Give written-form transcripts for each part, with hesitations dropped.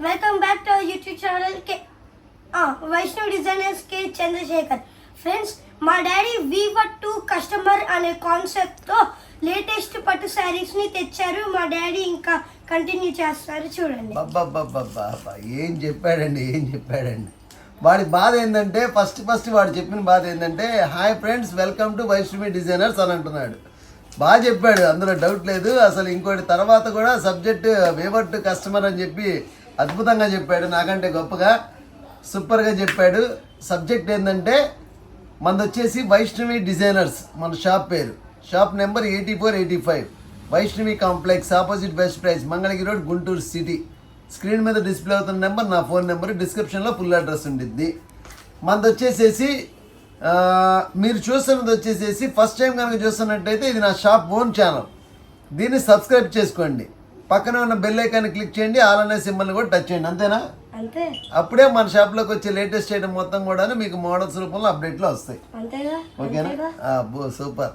Welcome back to our YouTube channel Vaishnav Designers K Chandrasekhar. Friends, మా daddy Weaver to customer అనే కాన్సెప్ట్తో latest పట్టు శారీస్ ని తెచ్చారు. మా డాడీ ఇంకా కంటిన్యూ చేస్తారు, చూడండి. ఏం చెప్పాడండి వాడి బాధ ఏంటంటే ఫస్ట్ వాడు చెప్పిన బాధ ఏంటంటే hi friends, welcome to Vaishnavi designers అని అంటున్నాడు. బాగా చెప్పాడు, అందులో డౌట్ లేదు. అసలు ఇంకోటి తర్వాత కూడా సబ్జెక్ట్ వీవర్ టు కస్టమర్ అని చెప్పి అద్భుతంగా చెప్పాడు, నాకంటే గొప్పగా సూపర్గా చెప్పాడు. సబ్జెక్ట్ ఏంటంటే మనది వచ్చేసి వైష్ణవి డిజైనర్స్, మన షాప్ పేరు. Shop number 8485 Vaishnavi complex, opposite best price, Mangalagiri road, Guntur city. Screen మీద డిస్ప్లే అవుతున్న నెంబర్ నా ఫోన్ నెంబర్, డిస్క్రిప్షన్లో ఫుల్ అడ్రస్ ఉండిద్ది. మనది వచ్చేసేసి మీరు చూస్తున్నది వచ్చేసేసి ఫస్ట్ టైం కనుక చూస్తున్నట్టయితే ఇది నా షాప్ ఓన్ ఛానల్. దీన్ని సబ్స్క్రైబ్ చేసుకోండి, పక్కన ఉన్న బెల్ ఐకాన్ని క్లిక్ చేయండి, ఆల్ అనే సింబల్ని కూడా టచ్ చేయండి. అంతేనా? అప్పుడే మన షాప్లోకి వచ్చే లేటెస్ట్ ఐటమ్ మొత్తం కూడా మీకు మోడల్స్ రూపంలో అప్డేట్లో వస్తాయి. ఓకేనా? సూపర్.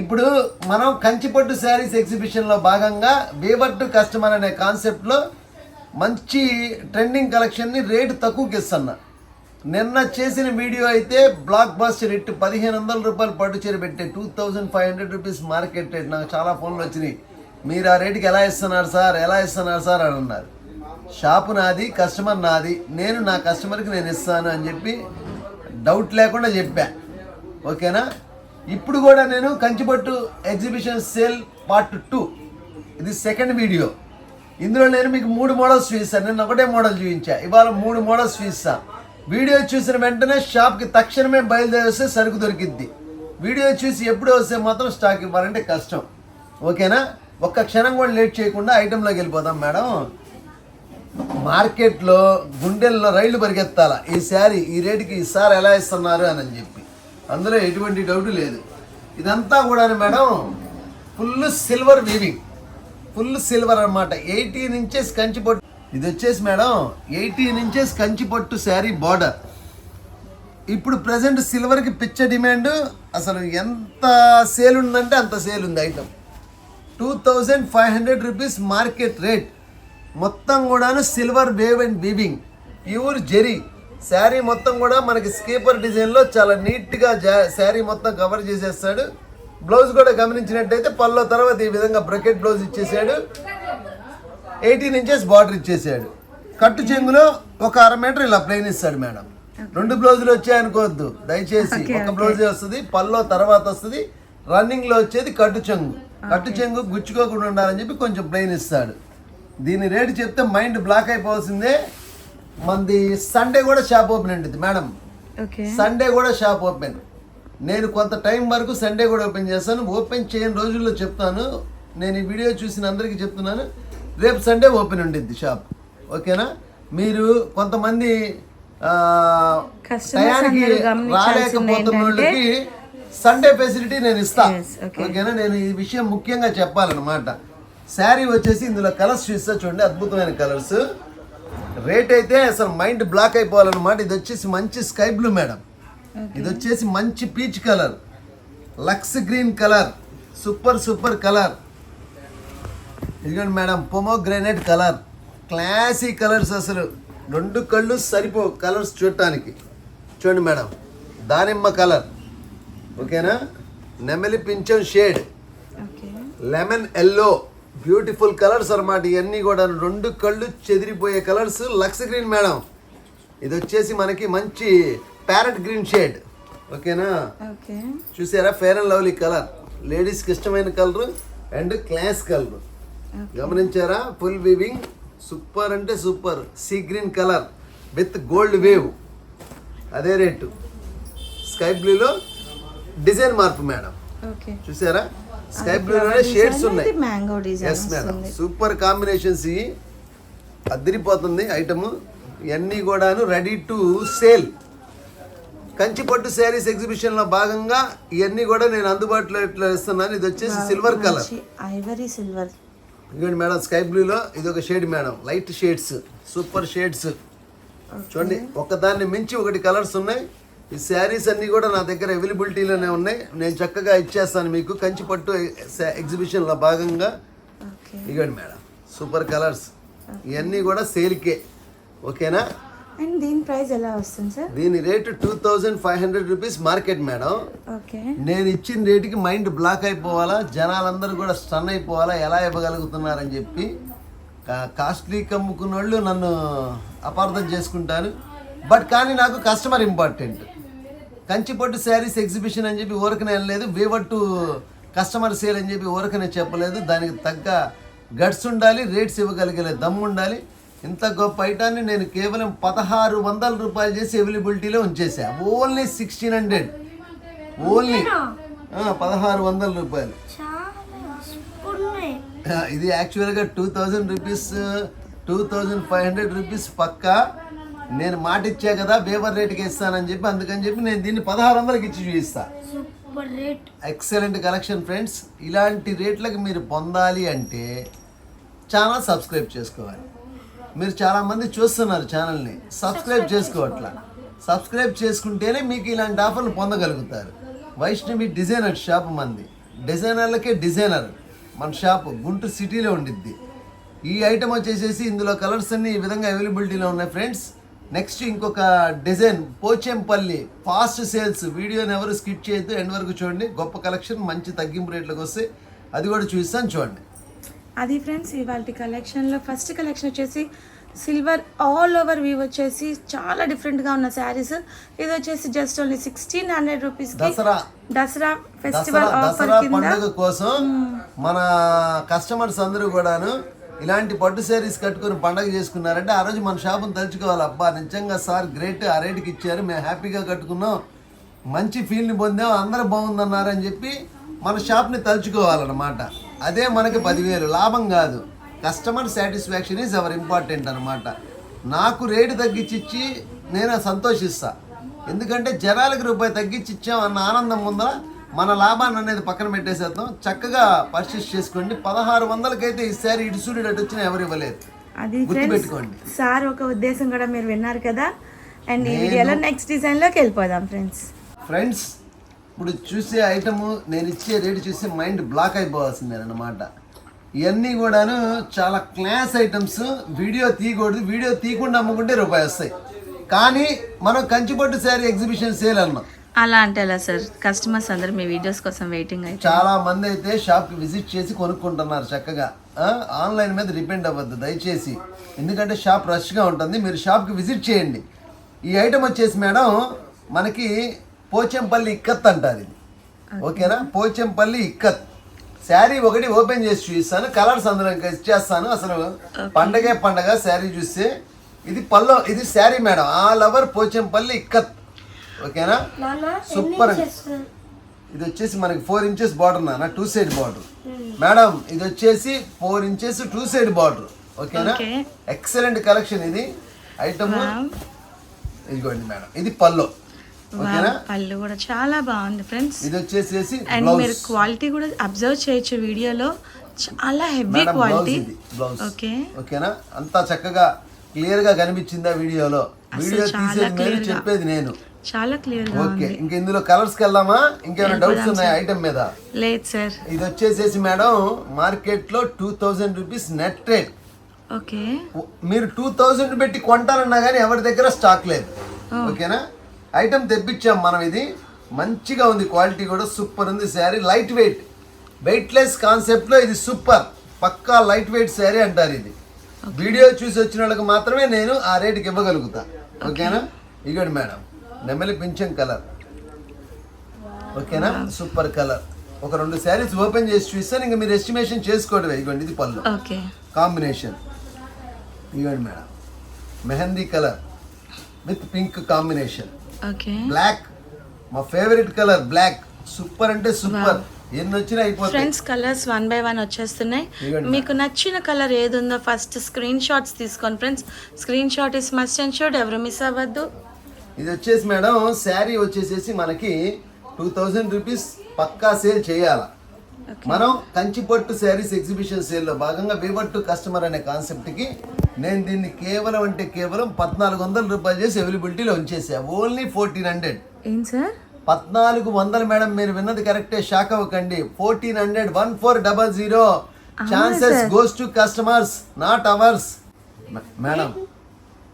ఇప్పుడు మనం కంచిపట్టు శారీస్ ఎగ్జిబిషన్లో భాగంగా వీవర్ టు కస్టమర్ అనే కాన్సెప్ట్లో మంచి ట్రెండింగ్ కలెక్షన్ని రేటు తక్కువకి ఇస్తున్నా. నిన్న చేసిన వీడియో అయితే బ్లాక్ బాస్టర్ హిట్, 1500 రూపాయలు పట్టు చీర పెట్టే 2500 రూపీస్ మార్కెట్ రేట్. నాకు చాలా ఫోన్లు వచ్చినాయి, మీరు ఆ రేటుకి ఎలా ఇస్తున్నారు సార్ అని అన్నారు. షాపు నాది, కస్టమర్ నాది, నేను నా కస్టమర్కి నేను ఇస్తాను అని చెప్పి డౌట్ లేకుండా చెప్పా. ఓకేనా? ఇప్పుడు కూడా నేను కంచిపట్టు ఎగ్జిబిషన్ సేల్ పార్ట్ 2, ఇది సెకండ్ వీడియో. ఇందులో నేను మీకు 3 మోడల్స్ చూపిస్తాను. నేను ఒకటే మోడల్ చూపించా, ఇవాళ 3 మోడల్స్ చూపిస్తా. వీడియో చూసిన వెంటనే షాప్కి తక్షణమే బయలుదేరి వస్తే సరుకు దొరికిద్ది. వీడియో చూసి ఎప్పుడు వస్తే మాత్రం స్టాక్ ఇవ్వాలంటే కష్టం. ఓకేనా? ఒక్క క్షణం కూడా లేట్ చేయకుండా ఐటెంలోకి వెళ్ళిపోదాం. మేడం, మార్కెట్లో గుండెల్లో రైళ్లు పరిగెత్తాలా, ఈ శారీ ఈ రేటుకి ఈసారి ఎలా ఇస్తున్నారు అని చెప్పి. అందులో ఎటువంటి డౌట్ లేదు. ఇదంతా కూడా madam full silver weaving, full silver అనమాట. 18 ఇంచెస్ కంచిపట్టు. ఇది వచ్చేసి మేడం 18 ఇంచెస్ కంచిపట్టు శారీ బార్డర్. ఇప్పుడు ప్రజెంట్ సిల్వర్కి పిచ్చ డిమాండ్. అసలు ఎంత సేల్ ఉందంటే అంత సేల్ ఉంది. Item 2500 rupees market rate. మొత్తం కూడాను silver weave and weaving, pure zari. Sari మొత్తం కూడా మనకి స్కేపర్ డిజైన్లో చాలా నీట్గా శారీ మొత్తం కవర్ చేసేస్తాడు. బ్లౌజ్ కూడా గమనించినట్టయితే పల్లో తర్వాత ఈ విధంగా బ్రకెట్ బ్లౌజ్ ఇచ్చేసాడు. 18 ఇంచెస్ బార్డర్ ఇచ్చేసాడు. కట్టు చెంగులో ఒక 1/2 మీటర్ ఇలా ప్లెయిన్ ఇస్తాడు. మేడం 2 బ్లౌజులు వచ్చాయనుకోవద్దు దయచేసి, ఒక బ్లౌజే వస్తుంది, పల్లో తర్వాత వస్తుంది. రన్నింగ్లో వచ్చేది కట్టు చెంగు. కట్టు చెంగు గుచ్చుకోకుండా ఉండాలని చెప్పి కొంచెం ప్లెయిన్ ఇస్తాడు. దీని రేటు చెప్తే మైండ్ బ్లాక్ అయిపోవాల్సిందే. మనది సండే కూడా షాప్ ఓపెన్ ఉంటుంది మేడం, సండే కూడా షాప్ ఓపెన్. నేను కొంత టైం వరకు సండే కూడా ఓపెన్ చేస్తాను. ఓపెన్ చేయని రోజుల్లో చెప్తాను. నేను ఈ వీడియో చూసిన అందరికీ చెప్తున్నాను, రేపు సండే ఓపెన్ ఉంటుంది షాప్. ఓకేనా? మీరు కొంతమంది టయానికి రాలేకపోతున్న వాళ్ళకి సండే ఫెసిలిటీ నేను ఇస్తాను. ఓకేనా? నేను ఈ విషయం ముఖ్యంగా చెప్పాలన్నమాట. శారీ వచ్చేసి ఇందులో కలర్స్ చూస్తే చూడండి, అద్భుతమైన కలర్స్. రేట్ అయితే అసలు మైండ్ బ్లాక్ అయిపోవాలన్నమాట. ఇది వచ్చేసి మంచి స్కై బ్లూ మేడం, ఇది వచ్చేసి మంచి peach colour, lux green colour, super colour. ఇదిగోండి madam pomegranate colour, classy colours. అసలు 2 కళ్ళు సరిపో కలర్స్ చూడటానికి. చూడండి మేడం, దానిమ్మ కలర్. ఓకేనా? నెమలి పింఛం shade, lemon yellow, beautiful colours అన్నమాట. ఇవన్నీ కూడా 2 కళ్ళు చెదిరిపోయే కలర్స్. లక్స్ గ్రీన్ మేడం, ఇది వచ్చేసి మనకి మంచి ప్యారెట్ గ్రీన్ షేడ్. ఓకేనా? చూసారా? ఫెయిర్ అండ్ లవ్లీ కలర్, లేడీస్కి ఇష్టమైన కలర్ అండ్ క్లాస్ కలర్. గమనించారా? ఫుల్ వీవింగ్, సూపర్ అంటే super. Sea green colour with gold weave, అదే రేటు. స్కై బ్లూలో డిజైన్ మార్పు మేడం, చూసారా? స్కై బ్లూలోనే షేడ్స్ ఉన్నాయి. Yes madam, super combinations. అదిరిపోతుంది ఐటమ్. ఇవన్నీ కూడాను రెడీ టు సేల్. కంచిపట్టు శారీస్ ఎగ్జిబిషన్లో భాగంగా ఇవన్నీ కూడా నేను అందుబాటులో ఇట్లా ఇస్తున్నాను. ఇది వచ్చేసి సిల్వర్ కలర్, ఐవరీ సిల్వర్. ఇదిగోండి మేడం, స్కై బ్లూలో ఇది ఒక shade madam, light shades, super shades. చూడండి, ఒకదాన్ని మించి ఒకటి కలర్స్ ఉన్నాయి. ఈ శారీస్ అన్నీ కూడా నా దగ్గర అవైలబిలిటీలోనే ఉన్నాయి. నేను చక్కగా ఇచ్చేస్తాను మీకు కంచిపట్టు ఎగ్జిబిషన్లో భాగంగా. ఇదిగోండి మేడం, సూపర్ కలర్స్. ఇవన్నీ కూడా సేల్కే. ఓకేనా? అండ్ దీని ప్రైస్ ఎలా వస్తుంది సార్? దీని rate 2500 rupees market madam. Okay. నేను ఇచ్చిన రేటుకి మైండ్ బ్లాక్ అయిపోవాలా, జనాలందరూ కూడా స్టన్ అయిపోవాలా, ఎలా ఇవ్వగలుగుతున్నారని చెప్పి కాస్ట్లీ కమ్ముకున్న వాళ్ళు నన్ను అపార్థం చేసుకుంటారు. బట్ కానీ నాకు కస్టమర్ ఇంపార్టెంట్. కంచిపట్టు శారీస్ ఎగ్జిబిషన్ అని చెప్పి ఊరకనే వెళ్ళలేదు, వేవట్టు కస్టమర్ సేల్ అని చెప్పి ఊరకనే చెప్పలేదు. దానికి తగ్గ గట్స్ ఉండాలి, రేట్స్ ఇవ్వగలిగే దమ్ము ఉండాలి. ఇంత గొప్ప ఐటాన్ని నేను కేవలం 1600 రూపాయలు చేసి అవైలబిలిటీలో ఉంచేసా. ఓన్లీ 1600, ఓన్లీ 1600 రూపాయలు. ఇది యాక్చువల్గా 2000 రూపీస్, 2500 రూపీస్ పక్కా. నేను మాట ఇచ్చా కదా బేబర్ రేట్కి ఇస్తానని చెప్పి, అందుకని చెప్పి నేను దీన్ని 1600కి ఇచ్చి చూపిస్తా. Excellent collection friends. ఇలాంటి రేట్లకు మీరు పొందాలి అంటే ఛానల్ సబ్స్క్రైబ్ చేసుకోవాలి. మీరు చాలామంది చూస్తున్నారు ఛానల్ని, సబ్స్క్రైబ్ చేసుకోవట్లా. సబ్స్క్రైబ్ చేసుకుంటేనే మీకు ఇలాంటి ఆఫర్లు పొందగలుగుతారు. వైష్ణవి డిజైనర్ షాప్ మంది, డిజైనర్లకే డిజైనర్ మన షాప్ గుంటూరు సిటీలో ఉండిద్ది. ఈ ఐటమ్ వచ్చేసేసి ఇందులో కలర్స్ అన్ని ఈ విధంగా అవైలబిలిటీలో ఉన్నాయి ఫ్రెండ్స్. నెక్స్ట్ ఇంకొక డిజైన్ పోచంపల్లి ఫాస్ట్ సేల్స్. వీడియోని ఎవరు స్కిప్ చేయొద్దు, ఎండ్ వరకు చూడండి. గొప్ప కలెక్షన్, మంచి తగ్గింపు రేట్లకు వస్తే అది కూడా చూపిస్తాను, చూడండి. అది ఫ్రెండ్స్ ఇవాళ కలెక్షన్లో ఫస్ట్ కలెక్షన్ వచ్చేసి సిల్వర్ ఆల్ ఓవర్ వీవ్ వచ్చేసి చాలా డిఫరెంట్గా ఉన్న శారీస్. ఇది వచ్చేసి just only 1600 rupees. Dasara festival offer కింద పండుగ కోసం మన కస్టమర్స్ అందరూ కూడాను ఇలాంటి పట్టు శారీస్ కట్టుకొని పండగ చేసుకున్నారంటే ఆ రోజు మన షాపును తలుచుకోవాలి. అబ్బా నిజంగా సార్ గ్రేట్, ఆ రేటుకి ఇచ్చారు, మేము హ్యాపీగా కట్టుకున్నాం, మంచి ఫీల్ని పొందాం, అందరూ బాగుందన్నారని చెప్పి మన షాప్ని తలుచుకోవాలన్నమాట. అదే మనకి 10,000 లాభం కాదు. Customer satisfaction is our important అనమాట. నాకు రేటు తగ్గించి నేను సంతోషిస్తా. ఎందుకంటే జనాలకు రూపాయి తగ్గించి ఇచ్చాం అన్న ఆనందం ముందర మన లాభాన్ని అనేది పక్కన పెట్టేసేద్దాం. చక్కగా పర్చేస్ చేసుకోండి. 1600కైతే ఈ సారీ ఇటుసూడి అటు వచ్చినా ఎవరు ఇవ్వలేదు. అది గుర్తుపెట్టుకోండి. సార్ ఒక ఉద్దేశం కూడా మీరు విన్నారు కదా. అండ్ ఈ వీడియోలో నెక్స్ట్ డిజైన్లోకి వెళ్ళిపోదాం ఫ్రెండ్స్. ఇప్పుడు చూసే ఐటము నేను ఇచ్చే రేటు చూసి మైండ్ బ్లాక్ అయిపోవాల్సిందేనమాట. ఇవన్నీ కూడాను చాలా క్లాస్ ఐటమ్స్. వీడియో తీయకూడదు, వీడియో తీయకుండా అమ్ముకుంటే రూపాయి వస్తాయి. కానీ మనం కంచిపట్టు శారీ ఎగ్జిబిషన్ సేల్ అన్నాం. అలా అంటే ఎలా సార్? కస్టమర్స్ అందరూ మీ వీడియోస్ కోసం వెయిటింగ్ అయితే చాలా మంది అయితే షాప్కి విజిట్ చేసి కొనుక్కుంటున్నారు చక్కగా. ఆన్లైన్ మీద డిపెండ్ అవ్వద్దు దయచేసి, ఎందుకంటే షాప్ రష్గా ఉంటుంది. మీరు షాప్కి విజిట్ చేయండి. ఈ ఐటమ్ వచ్చేసి మేడం మనకి పోచంపల్లి ఇక్కత్ అంటారు ఇది. ఓకేనా? పోచంపల్లి ఇక్కత్ శారీ ఒకటి ఓపెన్ చేసి చూపిస్తాను, కలర్స్ అందులో ఇచ్చేస్తాను. అసలు పండగే పండగ శారీ చూస్తే. ఇది పల్లో, ఇది sari madam all over Pochampally ikat. ఓకేనా? సూపర్. ఇది వచ్చేసి మనకి 4 ఇంచెస్ బార్డర్ నాన్న, 2 సైడ్ బార్డర్ మేడం. ఇది వచ్చేసి 4 ఇంచెస్ 2 సైడ్ బార్డర్. ఓకేనా? ఎక్సలెంట్ కలెక్షన్ ఇది ఐటమ్. ఇదిగోండి మేడం, ఇది పల్లో. ఓకేనా? పళ్ళు కూడా చాలా బాగుంది ఫ్రెండ్స్. ఇది వచ్చేసి అండ్ మీరు క్వాలిటీ కూడా అబ్జర్వ్ చేయొచ్చు వీడియోలో, చాలా హెవీ క్వాలిటీ. ఓకే, ఓకేనా? అంతా చక్కగా క్లియర్ గా కనిపించిందా వీడియోలో? వీడియో తీసేది నేను, చెప్పేది నేను. చాలా క్లియర్ గా ఓకే, ఇంకా ఇందులో కలర్స్ కి వెళ్దామా? ఇంకేమైనా డౌట్స్ ఉన్నాయా ఐటమ్ మీద? లేదు సార్. ఇది వచ్చేసేసి మేడం మార్కెట్ లో 2000 రూపీస్ నెట్ రేట్. ఓకే, మీరు 2000 పెట్టి కొంటారన్నా కానీ ఎవరి దగ్గర స్టాక్ లేదు. ఓకేనా? ఐటమ్ తెప్పించాం మనం. ఇది మంచిగా ఉంది, క్వాలిటీ కూడా సూపర్ ఉంది. Sari light weight, weightless concept లో ఇది సూపర్. పక్కా లైట్ వెయిట్ శారీ అంటారు ఇది. వీడియో చూసి వచ్చిన వాళ్ళకి మాత్రమే నేను ఆ రేటుకి ఇవ్వగలుగుతా. ఓకేనా? ఇగోండి మేడం, నెమలి పింఛం కలర్. ఓకేనా? Super colour. ఒక 2 శారీస్ ఓపెన్ చేసి చూస్తాను, ఇంకా మీరు ఎస్టిమేషన్ చేసుకోవడమే. ఇగోండి ఇది పళ్ళు కాంబినేషన్. ఇగోండి madam, mehndi colour with pink combination. Black, మా ఫేవరెట్ కలర్ బ్లాక్. సూపర్ అంటే సూపర్. ఎన్ని వచ్చినా అయిపోతాయి ఫ్రెండ్స్. కలర్స్ 1 by 1 వచ్చేస్తున్నాయి. మీకు నచ్చిన కలర్ ఏది ఉందో ఫస్ట్ స్క్రీన్ షాట్స్ తీసుకోండి friends. Screen shot is must and should, ఎవరు మిస్ అవ్వద్దు. ఇది వచ్చేసి మేడం శారీ వచ్చేసేసి మనకి 2000 రూపీస్ పక్కా సేల్ చేయాల. మనం కంచిపట్టు శారీస్ ఎగ్జిబిషన్ సేల్లో భాగంగా వేవట్టు కస్టమర్ అనే కాన్సెప్ట్కి నేను దీన్ని కేవలం అంటే కేవలం 1400 రూపాయలు చేసి అవైలబిలిటీలో ఉంచేసా. ఓన్లీ 1400. ఏం సార్ 1400 మేడం? మీరు విన్నది కరెక్టే, షాక్ అవ్వకండి. 1400, 1400. Chances goes to customers, not hours. Madam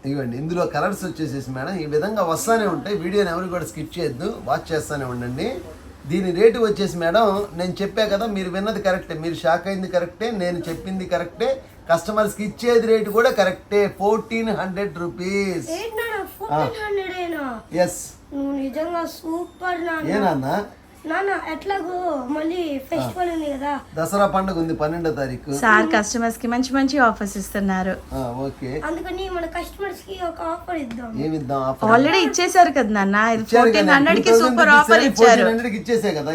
ఇవ్వండి, ఇందులో కలర్స్ వచ్చేసేసి మేడం ఈ విధంగా వస్తానే ఉంటాయి. వీడియోని ఎవరు కూడా స్కిప్ చేయొద్దు, వాచ్ చేస్తూనే ఉండండి. దీని రేటు వచ్చేసి మేడం నేను చెప్పా కదా, మీరు విన్నది కరెక్టే, మీరు షాక్ అయింది కరెక్టే, నేను చెప్పింది కరెక్టే, కస్టమర్స్కి ఇచ్చేది రేటు కూడా కరెక్టే. 1400 రూపీస్. ఎస్, నువ్వు నిజంగా సూపర్ ఏనా నాన్న. ఎట్లాగో మళ్ళీ ఫెస్టివల్ ఉంది కదా, దసరా పండుగ ఉంది 12వ తారీఖు. సార్ కస్టమర్స్ కి మంచి మంచి ఆఫర్స్ ఇస్తున్నారు. ఓకే, అందుకని మన కస్టమర్స్ కి ఒక ఆఫర్ ఇద్దాం. ఏమిద్దాం ఆఫర్? ఆల్రెడీ ఇచ్చేసారు కదా నాన్న, ఇది 1400 కి సూపర్ ఆఫర్ ఇచ్చారు. 1400 కి ఇచ్చేసే కదా,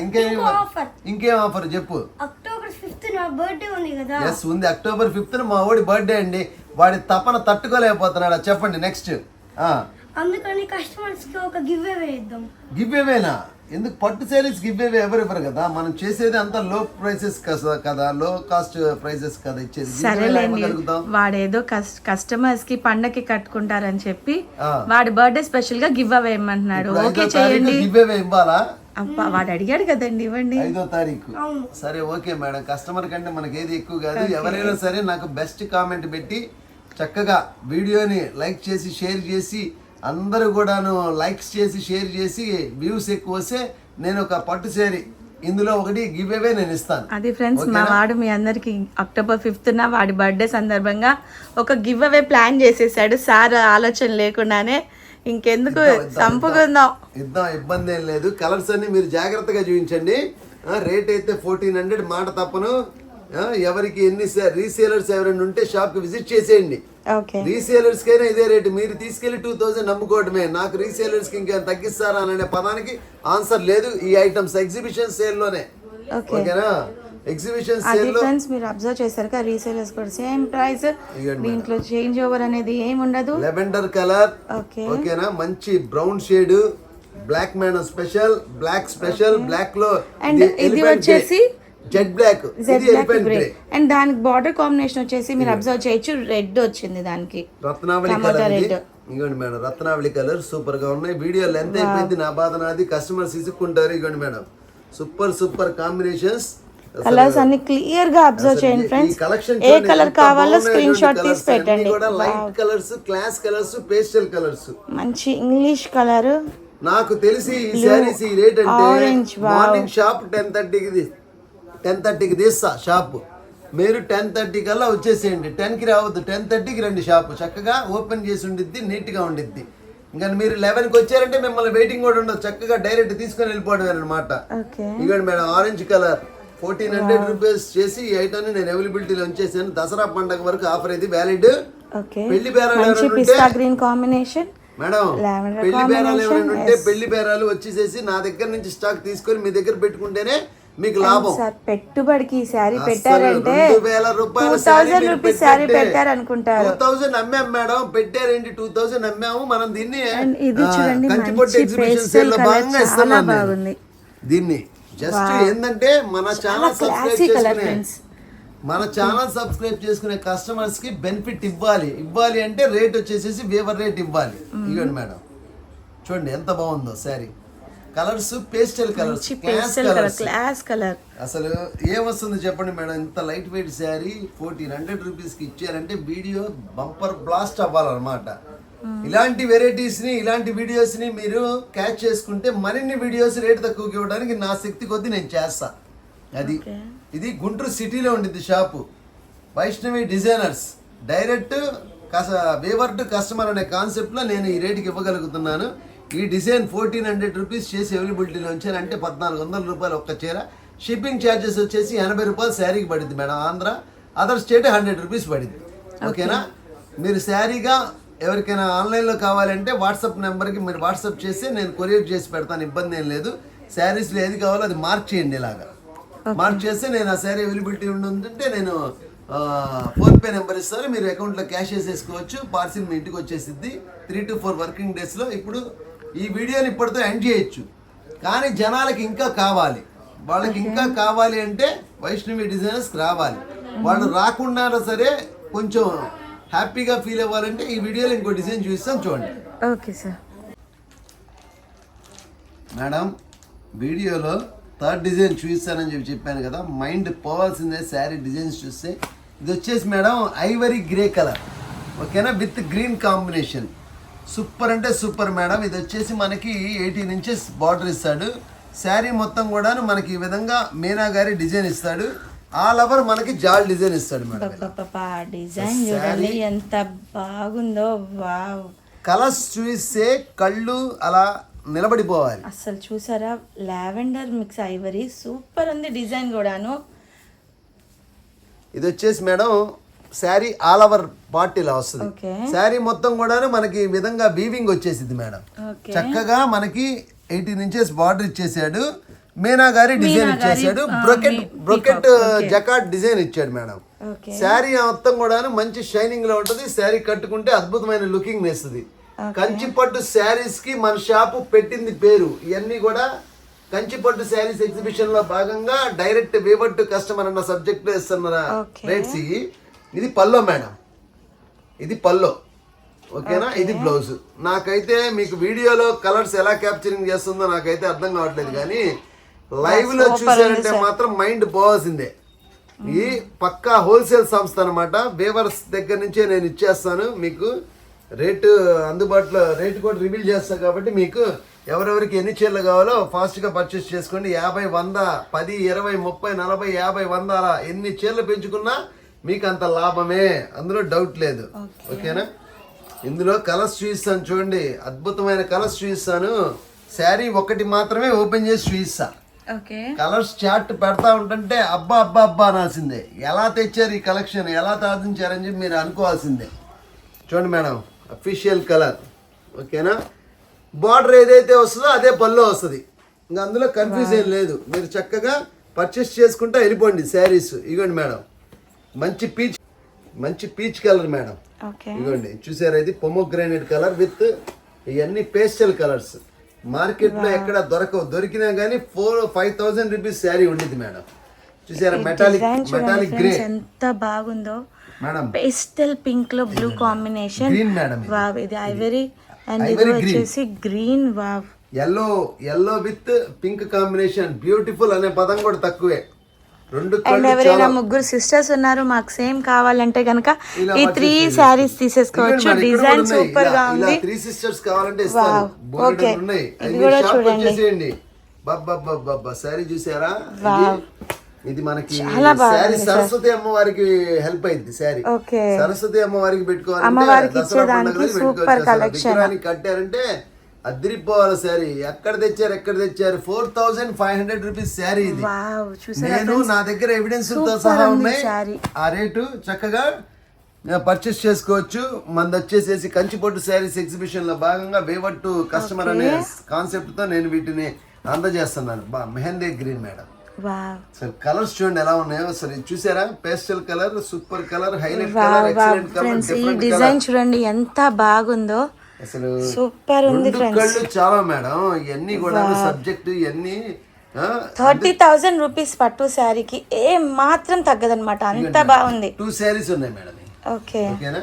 ఇంకేం ఆఫర్ చెప్పు. అక్టోబర్ 5th నా బర్త్డే ఉంది కదా. ఎస్ ఉంది, అక్టోబర్ 5th మా వాడి బర్త్డే అండి. వాడి తపన తట్టుకోలేకపోతున్నాడు. చెప్పండి నెక్స్ట్. అందుకని కస్టమర్స్ కి ఒక గివ్ అవే ఇద్దాం. గివ్ అవేనా? ఎందుకు? పట్టు శారీస్ గివ్ అవే ఎవరు ఇవ్వరు కదా, మనం చేసేది అంతా లో ప్రైసెస్ కదా, లో కాస్ట్ ప్రైసెస్ కదా ఇచ్చేది. సరేలేండి, వాడేదో కస్టమర్స్ కి పండకి కట్టుకుంటారని చెప్పి వాడి బర్త్డే స్పెషల్ గా గివ్ అవే ఇవ్వమంటున్నాడు. ఓకే చేయండి. గివ్ అవే ఇవ్వాలా? అబ్బా వాడు అడిగాడు కదండి, ఇవ్వండి. 5వ తారీఖు. సరే ఓకే మేడం, కస్టమర్ కంటే మనకి ఏది ఎక్కువ కాదు. ఎవరైనా సరే నాకు బెస్ట్ కామెంట్ పెట్టి చక్కగా వీడియోని లైక్ చేసి షేర్ చేసి, అందరూ కూడాను లైక్స్ చేసి షేర్ చేసి వ్యూస్ ఎక్కువ వస్తే నేను ఒక పట్టు శారీ ఇందులో ఒకటి గివ్ అవే నేను ఇస్తాను. అది ఫ్రెండ్స్, మా వాడు మీ అందరికి అక్టోబర్ 5th వాడి బర్త్డే సందర్భంగా ఒక గివ్ అవే ప్లాన్ చేసేసాడు. సార్ ఆలోచన లేకుండానే. ఇంకెందుకు సంపుకుందాం, ఇద్దాం, ఇబ్బంది ఏం లేదు. కలర్స్ అన్ని మీరు జాగ్రత్తగా చూపించండి. రేట్ అయితే 1400 మాట తప్పను. ఎవరికి ఎన్ని రీసేలర్స్ ఎవరైనా ఉంటే షాప్ కి విజిట్ చేసేయండి. రీసేలర్స్ కైనా ఇదే రేటు, మీరు తీసుకెళ్లి 2000 అమ్ముకోవడమే. నాకు రీసేలర్స్ కి ఇంకా తగ్గిస్తారా అనే పదానికి ఆన్సర్ లేదు. ఈ ఐటమ్స్ ఎగ్జిబిషన్ సేల్ లోనే, ఓకేనా? ఎగ్జిబిషన్ సేల్ లో ఫ్రెండ్స్ మీరు అబ్జర్వ్ చేశారు కదా, రీసేలర్స్ కూడా సేమ్ ప్రైస్, దీంట్లో చేంజ్ ఓవర్ అనేది ఏమి ఉండదు. లెవెండర్ కలర్, ఓకేనా? మంచి brown shade, black madam special, black special, black లో అండ్ ఇది వచ్చేసి జెడ్ బ్లాక్, అండ్ దానికి బార్డర్ కాంబినేషన్ వచ్చేసి మీరు అబ్జర్వ్ చేయొచ్చు, రెడ్ వచ్చింది దానికి, రత్నావళి కలర్. ఇగోండి మేడం, రత్నావళి కలర్ సూపర్ గా ఉన్నాయి. వీడియో లెంత్ అయిపోయింది, నా బాధ నాది, కస్టమర్స్ ఇసుక్కుంటారు. ఇగోండి madam, super super combinations. Colours అన్ని క్లియర్ గా అబ్జర్వ్ చేయండి ఫ్రెండ్స్. ఏ కలర్ కావాలో స్క్రీన్ షాట్ తీసి పెట్టండి. Light colours, class colours, pastel colours, మంచి ఇంగ్లీష్ కలర్. నాకు తెలిసి ఈ సారీస్ ఈ రేట్ అంటే మార్నింగ్ షాప్ 10:30కి తీస్తా షాప్. మీరు 10:30 కల్లా వచ్చేసేయండి. 10కి రావద్దు, 10:30కి రండి. షాప్ చక్కగా ఓపెన్ చేసి ఉండిద్ది, నీట్గా ఉండిద్ది. ఇంకా మీరు 11కి వచ్చారంటే మిమ్మల్ని వెయిటింగ్ కూడా ఉండదు, చక్కగా డైరెక్ట్ తీసుకొని వెళ్ళిపోవడం అనమాట. ఇవ్వండి మేడం, ఆరెంజ్ కలర్ 1400 రూపీస్ చేసి ఈ ఐటమ్ నేను అవైలబిలిటీలో ఉంచేసాను. దసరా పండుగ వరకు ఆఫర్ ఇది వ్యాలిడ్. పెళ్లి బేరాలు మేడం, పెళ్లి బేరాలు ఎవరైనా ఉంటే పెళ్లి బేరాలు వచ్చేసేసి నా దగ్గర నుంచి స్టాక్ తీసుకొని మీ దగ్గర పెట్టుకుంటేనే మీకు లాభం. పెట్టుబడికి ఈ శారీ పెట్టారంటే 2000 రూపాయల 2000 రూపీస్ శారీ పెట్టారనుకుంటారు. 2000 అమ్మాం మేడం, పెట్టారేంటి 2000 అమ్మాము మనం. దీన్ని ఇది చూడండి, కంచిపట్టు ఎగ్జిబిషన్ సేల్ లో భాగంగా ఇస్తున్నాను. దీన్ని జస్ట్ ఏంటంటే మన ఛానల్ సబ్స్క్రైబ్ చేసుకునే కస్టమర్స్ కి బెనిఫిట్ ఇవ్వాలి అంటే రేట్ వచ్చేసేసి వేవర్ రేట్ ఇవ్వాలి. ఇవ్వండి మేడం, చూడండి ఎంత బాగుందో sari. Colours pastel colours, class colour. అసలు ఏమొస్తుంది చెప్పండి మేడం, ఇంత లైట్ వెయిట్ శారీ 1400 రూపీస్కి ఇచ్చారంటే వీడియో బంపర్ బ్లాస్ట్ అవ్వాలన్నమాట. ఇలాంటి వెరైటీస్ ని, ఇలాంటి వీడియోస్ ని మీరు క్యాచ్ చేసుకుంటే మరిన్ని వీడియోస్ రేట్ తక్కువకి ఇవ్వడానికి నా శక్తి కొద్దీ నేను చేస్తా. అది ఇది గుంటూరు సిటీలో ఉండిద్ది shop, Vaishnavi designers. Direct waiver to customer అనే కాన్సెప్ట్లో నేను ఈ రేటుకి ఇవ్వగలుగుతున్నాను. ఈ డిజైన్ 1400 రూపీస్ చేసి అవైలబిలిటీలో ఉంచాను అంటే 1400 రూపాయలు ఒక్క చీర. షిప్పింగ్ ఛార్జెస్ వచ్చేసి 80 రూపాయలు శారీకి పడుద్ది madam. Andhra other state 100 rupees పడుద్ది. ఓకేనా? మీరు శారీగా ఎవరికైనా ఆన్లైన్లో కావాలంటే వాట్సాప్ నెంబర్కి మీరు వాట్సాప్ చేసి నేను కొరియర్ చేసి పెడతాను, ఇబ్బంది ఏం లేదు. శారీస్లో ఏది కావాలో అది మార్క్ చేయండి. ఇలాగా మార్క్ చేస్తే నేను ఆ శారీ అవైలబిలిటీ ఉంటుంటే నేను ఫోన్పే నెంబర్ ఇస్తాను, మీరు అకౌంట్లో క్యాష్ వేసేసుకోవచ్చు. పార్సిల్ మీ ఇంటికి వచ్చేసిద్ది 3 to 4 వర్కింగ్ డేస్లో. ఇప్పుడు ఈ వీడియోని ఇప్పటితో ఎండ్ చేయొచ్చు, కానీ జనాలకి ఇంకా కావాలి. వాళ్ళకి ఇంకా కావాలి అంటే వైష్ణవి డిజైనర్స్కి రావాలి. వాళ్ళు రాకుండా సరే కొంచెం హ్యాపీగా ఫీల్ అవ్వాలంటే ఈ వీడియోలో ఇంకో డిజైన్ చూపిస్తాను, చూడండి. Okay sir. మేడం, వీడియోలో 3rd డిజైన్ చూపిస్తానని చెప్పాను కదా, మైండ్ పోవాల్సిందే శారీ డిజైన్స్ చూస్తే. ఇది వచ్చేసి మేడం ఐవరీ గ్రే కలర్. ఓకేనా, విత్ గ్రీన్ కాంబినేషన్. సూపర్ అంటే సూపర్ మేడం. ఇది వచ్చేసి మనకి 18 ఇంచెస్ బార్డర్ ఇస్తాడు. శారీ మొత్తం కూడా మనకి ఈ విధంగా మీనా గారి డిజైన్ ఇస్తాడు. ఆల్ ఓవర్ మనకి జాల్ డిజైన్ ఇస్తాడు మేడం. డిజైన్ చూడండి ఎంత బాగుందో. వావ్, కలర్స్ చూస్తే కళ్ళు అలా నిలబడిపోవాలి. అసలు చూసారా, లావెండర్ మిక్స్ ఐవరీ సూపర్ ఉంది డిజైన్ కూడాను. ఇది వచ్చేసి madam sari all over part ఇలా వస్తుంది. ఓకే. శారీ మొత్తం కూడా మనకి ఈ విధంగా వీవింగ్ వచ్చేసింది మేడం. ఓకే. చక్కగా మనకి 18 ఇంచెస్ బార్డర్ ఇచ్చేసాడు. మీనా గారి డిజైన్ ఇచ్చేసాడు. బ్రొకెట్ జకాట్ డిజైన్ ఇచ్చాడు మేడం. ఓకే. శారీ మొత్తం కూడా మంచి షైనింగ్ లో ఉంటుంది. శారీ కట్టుకుంటే అద్భుతమైన లుకింగ్ నేస్తుంది. కంచిపట్టు శారీస్ కి మన షాపు పెట్టింది పేరు. ఇవన్నీ కూడా కంచిపట్టు శారీస్ ఎగ్జిబిషన్ లో భాగంగా డైరెక్ట్ వీవర్ టు కస్టమర్ అన్న సబ్జెక్ట్ లో ఇస్తున్న రేట్స్. ఇది పల్లో మేడం, ఇది పల్లో. ఓకేనా, ఇది బ్లౌజ్. నాకైతే మీకు వీడియోలో కలర్స్ ఎలా క్యాప్చరింగ్ చేస్తుందో నాకైతే అర్థం కావట్లేదు, కానీ లైవ్ లో చూసారంటే మాత్రం మైండ్ పోవాల్సిందే. ఈ పక్కా హోల్సేల్ సంస్థ అనమాట. వేవర్స్ దగ్గర నుంచే నేను ఇచ్చేస్తాను మీకు. రేటు అందుబాటులో, రేటు కూడా రివీల్ చేస్తాను కాబట్టి మీకు ఎవరెవరికి ఎన్ని చీరలు కావాలో ఫాస్ట్గా పర్చేస్ చేసుకోండి. 50, 100, 10, 20, 30, 40, 50, 100 అలా ఎన్ని చీరలు పెంచుకున్నా మీకు అంత లాభమే, అందులో డౌట్ లేదు. ఓకేనా, ఇందులో కలర్స్ చూపిస్తాను చూడండి, అద్భుతమైన కలర్స్ చూపిస్తాను. శారీ ఒకటి మాత్రమే ఓపెన్ చేసి చూపిస్తా. ఓకే. కలర్స్ చార్ట్ పెడతా ఉంటుంటే అబ్బా అబ్బా అబ్బా అనాల్సిందే. ఎలా తెచ్చారు ఈ కలెక్షన్, ఎలా సాధించారని చెప్పి మీరు అనుకోవాల్సిందే. చూడండి మేడం, అఫీషియల్ కలర్. ఓకేనా, బార్డర్ ఏదైతే వస్తుందో అదే పల్లో వస్తుంది. ఇంకా అందులో కన్ఫ్యూజ్ ఏం లేదు. మీరు చక్కగా పర్చేస్ చేసుకుంటా వెళ్ళిపోండి శారీస్. ఇగోండి మేడం, మంచి పీచ్ కలర్ మేడం. ఇగోండి చూసారా, ఇది పొమోగ్రానైట్ కలర్ విత్ ఇవన్నీ పేస్టల్ కలర్స్. మార్కెట్ లో ఎక్కడ దొరకవు, దొరికినా గానీ 4,000-5,000 రూపీస్ శారీ ఉండేది మేడం. చూసారా, మెటాలిక్ గ్రే ఎంత బాగుందో మేడం. పేస్టల్ పింక్ లో blue combination. Green madam, wow, ఇది ఐవరీ అండ్ ఇది వచ్చేసి green. Wow, yellow with pink combination. Beautiful అనే పదం కూడా తక్కువే. అండ్ ఎవరైనా ముగ్గురు సిస్టర్స్ ఉన్నారు, మాకు సేమ్ కావాలంటే కనుక ఈ 3 శారీస్ తీసేసుకోవచ్చు. డిజైన్ సూపర్ గా ఉంది. 3 సిస్టర్స్ కావాలంటే ఇస్తాను. ఓకే, ఉన్నాయి. ఇది కూడా చూడండి. బాబా శారీ చూసారా, ఇది మనకి చాలా శారీ సరస్వతి అమ్మవారికి హెల్ప్ అయింది. శారీ సరస్వతి అమ్మవారికి అమ్మవారికి పెట్టుకోవాలి. ఇచ్చేదానికి సూపర్ కలెక్షన్. విగ్రహానికి కట్టారంటే అదిరిపోవాలి శారీ. ఎక్కడ తెచ్చారు 4,500 రూపీస్ శారీ ఇది. నేను నా దగ్గర ఎవిడెన్స్ తో సహా ఉన్నాయి. ఆ రేటు చక్కగా పర్చేస్ చేసుకోవచ్చు. మనది వచ్చేసేసి కంచిపట్టు శారీస్ ఎగ్జిబిషన్ లో భాగంగా వేవర్ టు కస్టమర్ అనే కాన్సెప్ట్ తో నేను వీటిని అందజేస్తున్నాను. Mehndi green madam. అసలు కలర్స్ చూడండి ఎలా ఉన్నాయో. అసలు చూసారా, pastel colour, super colour, highlight colour, excellent colour, different design చూడండి ఎంత బాగుందో. అసలు సూపర్ ఉంది ఫ్రెండ్స్. కళ్ళు చాలా మేడం. ఇవన్నీ కూడా సబ్జెక్ట్, ఇవన్నీ 30,000 రూపీస్ పట్టు శారీకి ఏ మాత్రం తగ్గదన్నమాట, అంత బాగుంది. 2 శారీస్ ఉన్నాయి మేడం. ఓకే, ఓకేనా,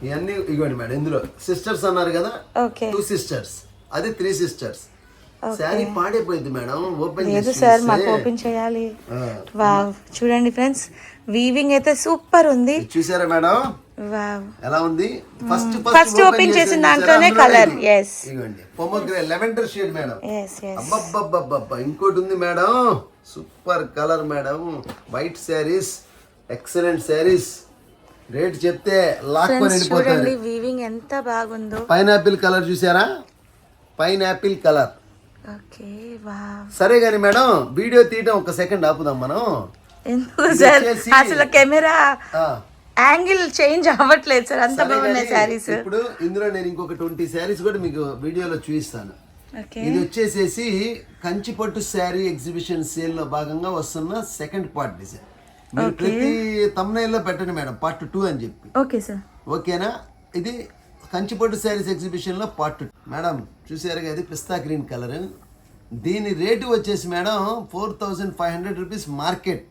ఇవన్నీ ఇవ్వండి మేడం. ఇందులో సిస్టర్స్ అన్నారు కదా, ఓకే, 2 సిస్టర్స్, అది 3 సిస్టర్స్. శారీ పాడైపోయింది మేడం. ఓపెన్ లేదు సార్, మాకు ఓపెన్ చేయాలి. వావ్, చూడండి ఫ్రెండ్స్, వీవింగ్ అయితే సూపర్ ఉంది. చూసారా మేడం, వావ్, ఎలా ఉంది. ఫస్ట్ ఓపెన్ చేసిన దాంట్లోనే కలర్. yes, ఇవ్వండి pomegranate lavender shade madam. yes yes, అబ్బబ్బబ్బబ్బబ్బా, ఇంకోటి ఉంది madam, super colour madam. White saris, excellent saris. Rate చెప్తే లాక్కొని వెళ్ళిపోతారు. చూడండి వీవింగ్ ఎంత బాగుందో. పైనాపిల్ కలర్ చూసారా, పైనాపిల్ కలర్. Okay, wow. సరే గాని మేడం, వీడియో తీయడం ఒక సెకండ్ ఆపుదాం మనం. ఎందుకు సార్, అసలు కెమెరా యాంగిల్ చేంజ్ అవ్వట్లేదు సార్, అంత బాగున్నాయి శారీస్. ఇప్పుడు ఇందులో నేను ఇంకొక 20 శారీస్ కూడా మీకు వీడియోలో చూపిస్తాను. ఇది వచ్చేసేసి కంచిపట్టు శారీ ఎగ్జిబిషన్ సేల్ లో భాగంగా వస్తున్న సెకండ్ పార్ట్ డిజైన్. మీరు ప్రతి thumbnail లో పెట్టండి మేడం పార్ట్ 2 అని చెప్పి. ఓకే సార్, ఓకేనా. ఇది కంచిపట్టు శారీస్ ఎగ్జిబిషన్ లో పార్ట్ 2 మేడం. చూసారు కదా, ఇది పిస్తా గ్రీన్ కలర్. దీని రేటు వచ్చేసి మేడం 4,500 రూపీస్ మార్కెట్.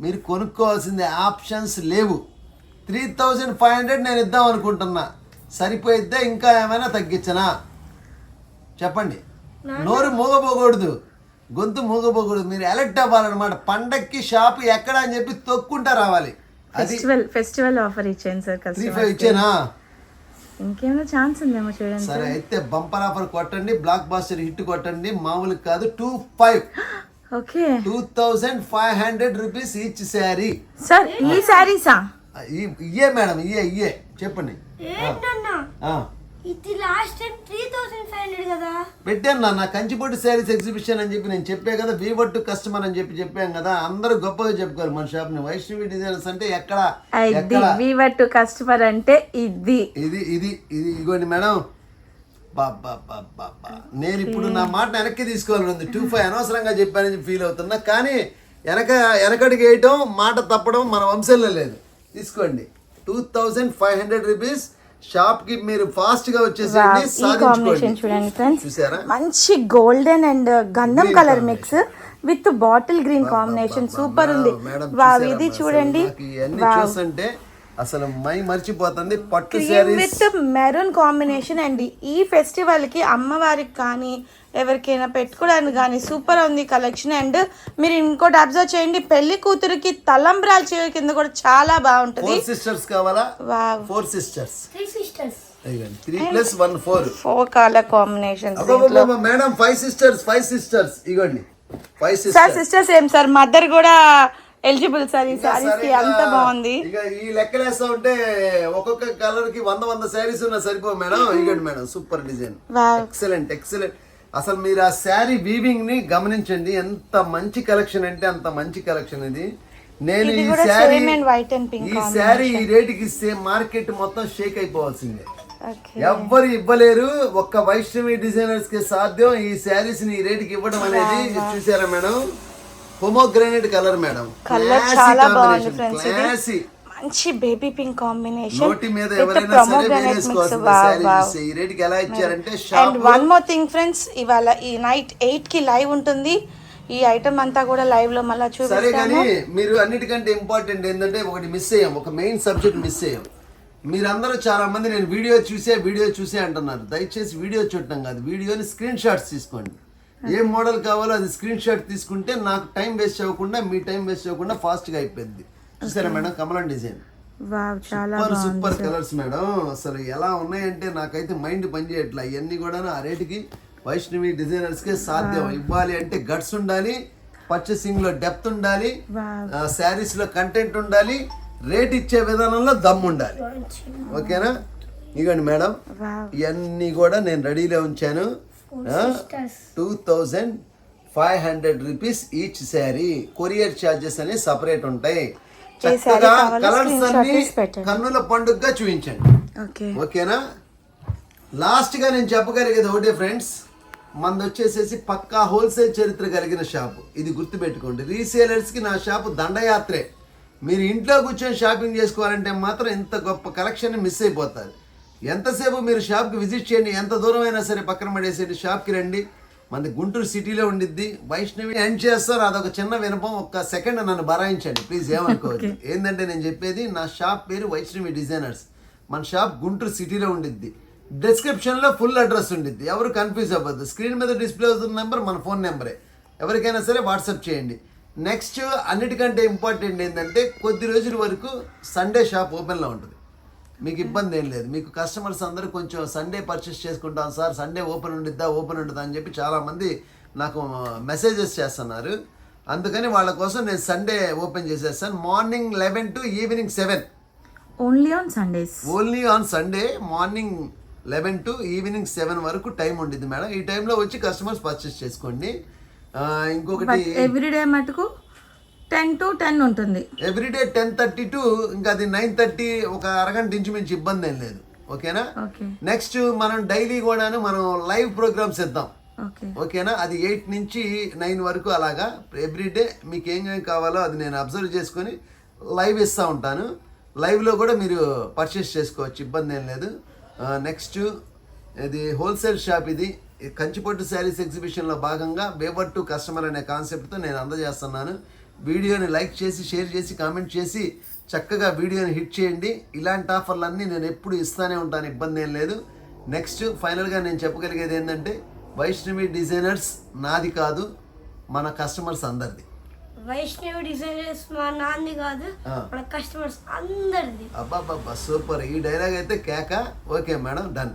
మీరు కొనుక్కోవాల్సిందే, ఆప్షన్స్ లేవు. 3,500 నేను ఇద్దాం అనుకుంటున్నా. సరిపోయిద్దా, ఇంకా ఏమైనా తగ్గించనా చెప్పండి. నోరు మూగపోకూడదు, గొంతు మూగపోకూడదు. మీరు ఎలక్ట్ అవ్వాలన్నమాట. పండక్కి షాప్ ఎక్కడ అని చెప్పి తొక్కుంటా రావాలి. అది ఫెస్టివల్ ఆఫర్ ఇచ్చాను సార్. 3,500 ఇచ్చానా? ఇంకేమైనా ఛాన్స్ ఉందేమో చూడండి సరే అయితే బంపర్ ఆఫర్ కొట్టండి, బ్లాక్ బాస్టర్ హిట్ కొట్టండి. మామూలు కాదు, 2500 okay 2500 rupees each sari. Sir ఈ శారీసా? ఇయ్యే మేడం, ఇయ్యే చెప్పండి. ఏంటన్నా ఆ, ఇది లాస్ట్ టైం 3500 కదా. పెట్టాను నా కంచిపొట్టు శారీస్ ఎగ్జిబిషన్ అని చెప్పి నేను చెప్పే కదా, వీవర్ టు కస్టమర్ అని చెప్పాను కదా. అందరూ గొప్పగా చెప్పుకోవాలి మన షాప్ ని. వైష్ణవి డిజైనర్స్ అంటే ఎక్కడ వీవర్ టు కస్టమర్ అంటే ఇది ఇది ఇది ఇది ఇగోండి మేడం. బాబా నేను ఇప్పుడు నా మాట వెనక్కి తీసుకోవాలని ఉంది. 25 అనవసరంగా చెప్పానని ఫీల్ అవుతున్నా, కానీ వెనకడికి వేయటం, మాట తప్పడం మన వంశంలో లేదు. తీసుకోండి 2500 రూపీస్. షాప్ కి మీరు ఫాస్ట్ గా వచ్చేసేయండి, కాంబినేషన్ చూడండి ఫ్రెండ్స్. చూసారా, మంచి గోల్డెన్ అండ్ గంధం colour mix with bottle green combination super ఉంది. వావ్, ఇది చూడండి, చూస్తుంటే అసలు మై మర్చిపోతుంది. పట్టు శారీస్ విత్ మెరూన్ కాంబినేషన్ అండి. ఈ ఫెస్టివల్ కి అమ్మవారికి కానీ ఎవరికైనా పెట్టుకోవడానికి కానీ సూపర్ ఉంది కలెక్షన్. అండ్ మీరు ఇంకోటి అబ్జర్వ్ చేయండి, పెళ్లి కూతురికి తలంబ్రాల చీర కింద కూడా చాలా బాగుంటుంది. 4 సిస్టర్స్ కావాలా? Wow, 4 sisters, 3 sisters. 3 + 1 4. 4 colour combination. Madam 5 sisters ఇగోండి, 5 సార్ సిస్టర్స్. సిస్టర్స్ ఏం సార్, మదర్ కూడా ఎలిజిబుల్ సార్ ఈ సారీస్ కి. అంత బాగుంది. ఇక ఈ లెక్కలేస్తా ఉంటే ఒక్కొక్క కలర్ కి 100 శారీస్ ఉన్నా సరిపో మేడం. ఇగోండి మేడం, సూపర్ డిజైన్, ఎక్సలెంట్. అసలు మీరు ఆ శారీ వీవింగ్ ని గమనించండి, ఎంత మంచి కలెక్షన్ అంటే అంత మంచి కలెక్షన్ ఇది. నేను ఈ శారీ ఈ రేటుకి ఇస్తే మార్కెట్ మొత్తం షేక్ అయిపోవాల్సిందే. ఎవ్వరు ఇవ్వలేరు, ఒక్క వైష్ణవి డిజైనర్స్ కి సాధ్యం ఈ శారీస్ ని ఈ రేటుకి ఇవ్వడం అనేది. చూసారా madam, pomegranate colour madam, colour చాలా బాగుంది ఫ్రెండ్స్. క్లాసీ మంచి బేబీ పింక్ కాంబినేషన్. నోటి మీద ఎవరైనా సరే వేసుకోవాల్సిన శారీస్ ఈ రేటుకి ఎలా ఇచ్చారంటే shop. And one more thing friends, ఇవాళ ఈ నైట్ 8 కి లైవ్ ఉంటుంది. ఈ ఐటమ్ అంతా కూడా లైవ్ లో మళ్ళీ సరే, చూపిస్తాము. కానీ మీరు అన్నిటికంటే ఇంపార్టెంట్ ఏంటంటే ఒకటి మిస్ అయ్యాం, ఒక మెయిన్ సబ్జెక్ట్ మిస్ అయ్యాం. మీరందరూ చాలా మంది నేను వీడియో చూసే అంటున్నారు. దయచేసి వీడియో చూడటం కాదు, వీడియోని స్క్రీన్ షాట్స్ తీసుకోండి. ఏ మోడల్ కావాలో అది స్క్రీన్ షాట్ తీసుకుంటే నాకు టైం వేస్ట్ అవ్వకుండా, మీ టైం వేస్ట్ అవ్వకుండా ఫాస్ట్ గా అయిపోయింది. చూసారా మేడం, కమలం డిజైన్, సూపర్ కలర్స్ మేడం. అసలు ఎలా ఉన్నాయంటే నాకైతే మైండ్ పనిచేయట్లా. ఇవన్నీ కూడా ఆ రేటుకి వైష్ణవి డిజైనర్స్ కే సాధ్యం. ఇవ్వాలి అంటే గట్స్ ఉండాలి, పర్చేసింగ్ లో డెప్త్ ఉండాలి, శారీస్ లో కంటెంట్ ఉండాలి, రేట్ ఇచ్చే విధానంలో దమ్ ఉండాలి. ఓకేనా? ఇగోండి మేడం, ఇవన్నీ కూడా నేను రెడీలో ఉంచాను. 2500 rupees each sari. Courier charges అనేవి సపరేట్ ఉంటాయి. చక్కగా కలర్స్ అన్ని కన్నుల పండుగగా చూపించండి. ఓకేనా? లాస్ట్ గా నేను చెప్పగలిగేది ఒకటే ఫ్రెండ్స్, మనది వచ్చేసేసి పక్కా హోల్సేల్ చరిత్ర కలిగిన షాపు. ఇది గుర్తుపెట్టుకోండి. రీసేలర్స్ కి నా షాపు దండయాత్రే. మీరు ఇంట్లో కూర్చొని షాపింగ్ చేసుకోవాలంటే మాత్రం ఇంత గొప్ప కలెక్షన్ మిస్ అయిపోతారు. ఎంతసేపు మీరు షాప్కి విజిట్ చేయండి, ఎంత దూరం అయినా సరే పక్కన పడేసేయండి, షాప్కి రండి. మనది గుంటూరు సిటీలో ఉండిద్ది. వైష్ణవి ఎండ్ చేస్తారు, అదొక చిన్న వినపం. ఒక్క సెకండ్ నన్ను బరాయించండి ప్లీజ్, ఏమనుకోవద్దు. ఏంటంటే నేను చెప్పేది, నా షాప్ పేరు వైష్ణవి డిజైనర్స్. మన షాప్ గుంటూరు సిటీలో ఉండిద్ది. డిస్క్రిప్షన్లో ఫుల్ అడ్రస్ ఉండిద్ది, ఎవరు కన్ఫ్యూజ్ అవ్వద్దు. స్క్రీన్ మీద డిస్ప్లే అవుతున్న నెంబర్ మన ఫోన్ నెంబరే. ఎవరికైనా సరే వాట్సాప్ చేయండి. నెక్స్ట్ అన్నిటికంటే ఇంపార్టెంట్ ఏంటంటే, కొద్ది రోజుల వరకు సండే షాప్ ఓపెన్లో ఉంటుంది. మీకు ఇబ్బంది ఏం లేదు. మీకు కస్టమర్స్ అందరూ కొంచెం సండే పర్చేస్ చేసుకుంటాం సార్, సండే ఓపెన్ ఉండిద్దా అని చెప్పి చాలామంది నాకు మెసేజెస్ చేస్తున్నారు. అందుకని వాళ్ళ కోసం నేను సండే ఓపెన్ చేసేస్తాను. Morning 11 to evening 7. Only on Sundays. Only on Sunday morning 11 to evening 7 వరకు టైం ఉండిద్ది మేడం. ఈ టైంలో వచ్చి కస్టమర్స్ పర్చేస్ చేసుకోండి. ఇంకొకటి ఎవ్రీడే మటుకు 10 to 10 ఉంటుంది. ఎవ్రీడే 10:30 to ఇంకా అది 9:30, ఒక అరగంట ఇంచుమించు ఇబ్బంది ఏం లేదు. ఓకేనా? నెక్స్ట్ మనం డైలీ కూడాను మనం లైవ్ ప్రోగ్రామ్స్ ఇద్దాం. ఓకేనా? అది 8 నుంచి 9 వరకు అలాగా ఎవ్రీడే మీకు ఏం కావాలో అది నేను అబ్జర్వ్ చేసుకొని లైవ్ ఇస్తూ ఉంటాను. లైవ్లో కూడా మీరు పర్చేస్ చేసుకోవచ్చు, ఇబ్బంది ఏం లేదు. నెక్స్ట్ ఇది హోల్సేల్ షాప్. ఇది కంచిపట్టు శారీస్ ఎగ్జిబిషన్లో భాగంగా వేవర్ టు కస్టమర్ అనే కాన్సెప్ట్తో నేను అందజేస్తున్నాను. వీడియోని లైక్ చేసి, షేర్ చేసి, కామెంట్ చేసి చక్కగా వీడియోని హిట్ చేయండి. ఇలాంటి ఆఫర్లన్నీ నేను ఎప్పుడు ఇస్తూనే ఉంటాను, ఇబ్బంది ఏం లేదు. నెక్స్ట్ ఫైనల్గా నేను చెప్పగలిగేది ఏంటంటే, వైష్ణవి డిజైనర్స్ నాది కాదు, మన కస్టమర్స్ అందరిది. వైష్ణవి డిజైనర్స్ మా నాన్నది కాదు, మన కస్టమర్స్ అందరిది. అబ్బాబ్బా సూపర్, ఈ డైలాగ్ అయితే కేక. Okay madam, done.